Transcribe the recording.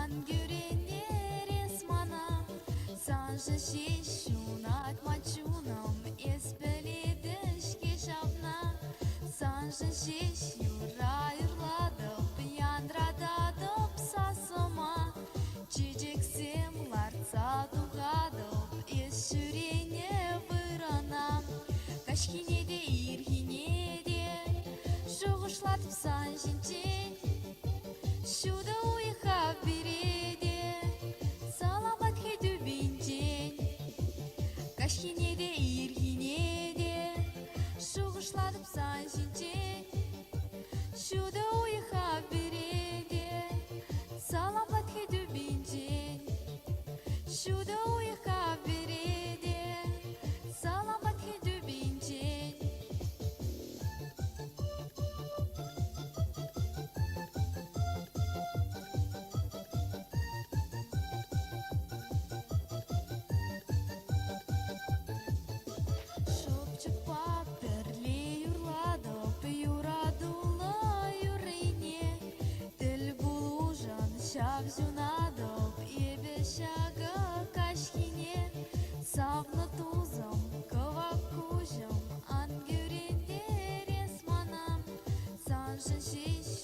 ангюренде ресмана, санжы шешунат мачуном, эспеледеш кешапна, санжы шеш юра юрладып, яндрададып сасыма, чечексем ларца туғадып, ес жүрене вырана, кашкинеде иргинеде, шуғышлатып сан жинчен, шуда уйхап береде, саламат хеду бинчен, кашкинеде иргинеде, шуғышлатып сан жинчен, шуда уйхап береде, саламат хеду бинчен, шуда уйхап береде, саламат хеду бинчен. Шопчык паперле юрладып, юрадулы юрине, тіл булужан шак зюнадып, ебе шагы кашкине, савны тузым, кывак кужым, ангюренде ресманам, санжын шеш